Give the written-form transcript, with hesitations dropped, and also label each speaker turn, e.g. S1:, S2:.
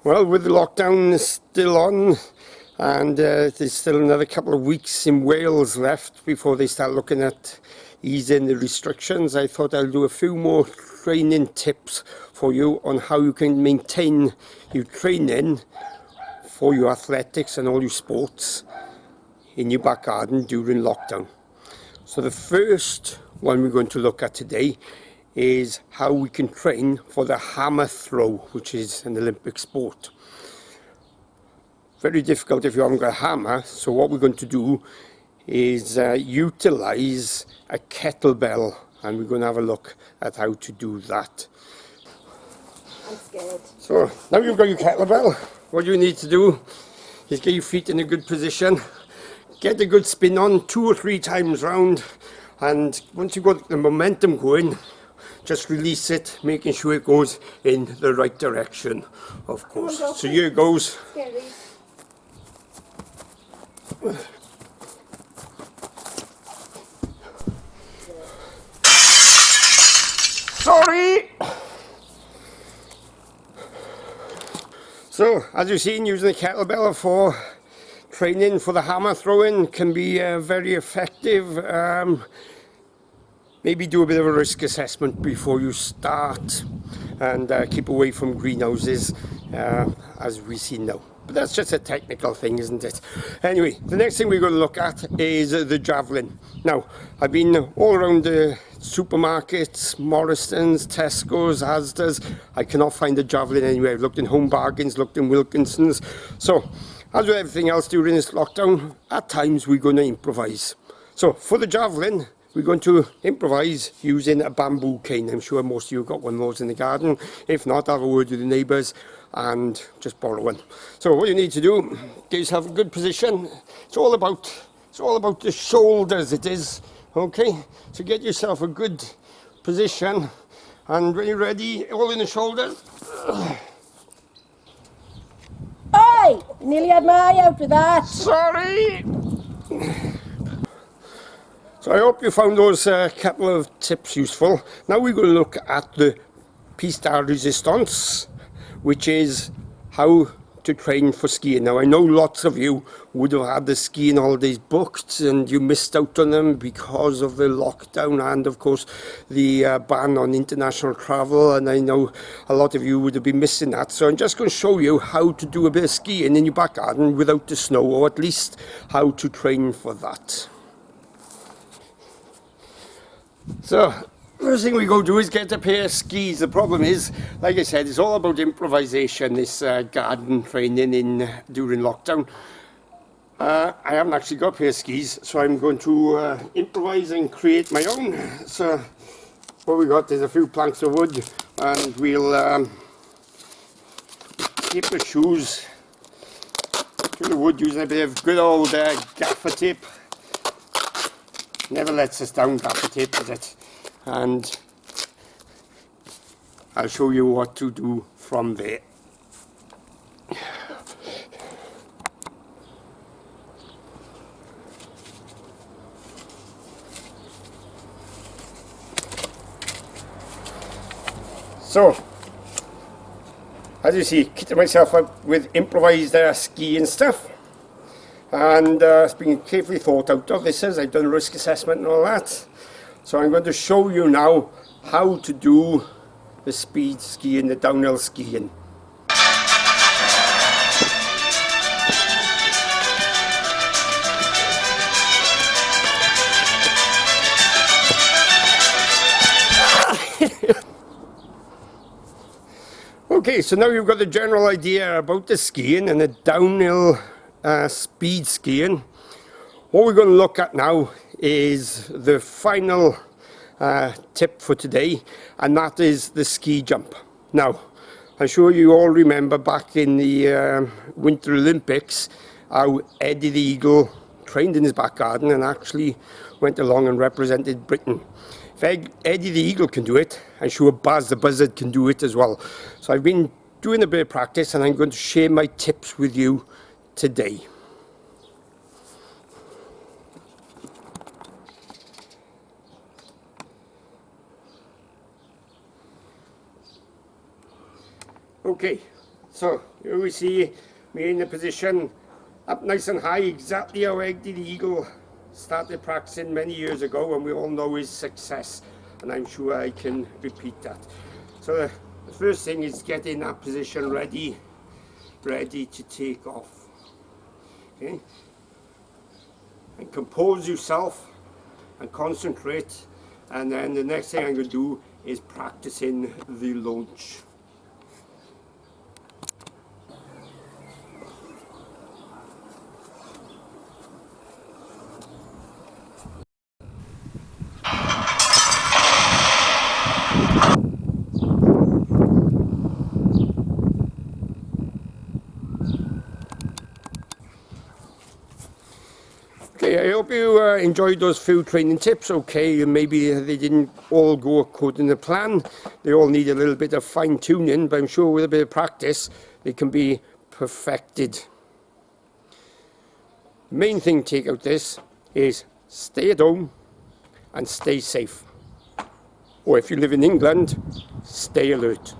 S1: Well, with the lockdown still on, and there's still another couple of weeks in Wales left before they start looking at easing the restrictions, I thought I'll do a few more training tips for you on how you can maintain your training for your athletics and all your sports in your back garden during lockdown. So the first one we're going to look at today is how we can train for the hammer throw, which is an Olympic sport. Very difficult if you haven't got a hammer, so what we're going to do is utilize a kettlebell, and we're going to have a look at how to do that.
S2: I'm scared.
S1: So now you've got your kettlebell, what you need to do is get your feet in a good position, get a good spin on 2 or 3 times round, and once you've got the momentum going, just release it, making sure it goes in the right direction, of course. So here it goes.
S2: Scary.
S1: Sorry! So, as you've seen, using the kettlebell for training for the hammer throwing can be very effective. Maybe do a bit of a risk assessment before you start, and keep away from greenhouses, as we see now. But that's just a technical thing, isn't it? Anyway, the next thing we're going to look at is the javelin. Now, I've been all around the supermarkets, Morrison's, Tesco's, Asda's. I cannot find a javelin anywhere. I've looked in Home Bargains, looked in Wilkinson's. So, as with everything else during this lockdown, at times we're going to improvise. So, for the javelin, we're going to improvise using a bamboo cane. I'm sure most of you have got one of those in the garden. If not, have a word with the neighbours and just borrow one. So what you need to do, get yourself a good position. It's all about the shoulders, it is. Okay, so get yourself a good position, and when you're ready, all in the shoulders.
S2: Oi! Nearly had my eye out with that.
S1: Sorry! So I hope you found those couple of tips useful. Now we're going to look at the piece de resistance, which is how to train for skiing. Now I know lots of you would have had the skiing holidays booked and you missed out on them because of the lockdown and of course the ban on international travel, and I know a lot of you would have been missing that. So I'm just going to show you how to do a bit of skiing in your back garden without the snow, or at least how to train for that. So, first thing we go do is get a pair of skis. The problem is, like I said, it's all about improvisation, this garden training during lockdown. I haven't actually got a pair of skis, so I'm going to improvise and create my own. So, what we got is a few planks of wood, and we'll tape the shoes to the wood using a bit of good old gaffer tape. Never lets us down, gaffer tape, does it? And I'll show you what to do from there. So, as you see, kitted myself up with improvised ski and stuff. And it's been carefully thought out of. This is, I've done a risk assessment and all that. So I'm going to show you now how to do the speed skiing, the downhill skiing. Okay, so now you've got the general idea about the skiing and the downhill speed skiing. What we're going to look at now is the final tip for today, and that is the ski jump. Now, I'm sure you all remember back in the Winter Olympics how Eddie the Eagle trained in his back garden and actually went along and represented Britain. If Eddie the Eagle can do it, I'm sure Baz the Buzzard can do it as well. So I've been doing a bit of practice, and I'm going to share my tips with you today. Okay, So here we see me in the position up nice and high, exactly how Egg the Eagle started practicing many years ago, and we all know his success, and I'm sure I can repeat that. So the first thing is get in that position ready to take off. Okay, and compose yourself and concentrate, and then the next thing I'm going to do is practicing the launch. Okay, I hope you enjoyed those few training tips. Okay, maybe they didn't all go according to plan. They all need a little bit of fine tuning, but I'm sure with a bit of practice they can be perfected. The main thing to take out this is stay at home and stay safe. Or if you live in England, stay alert.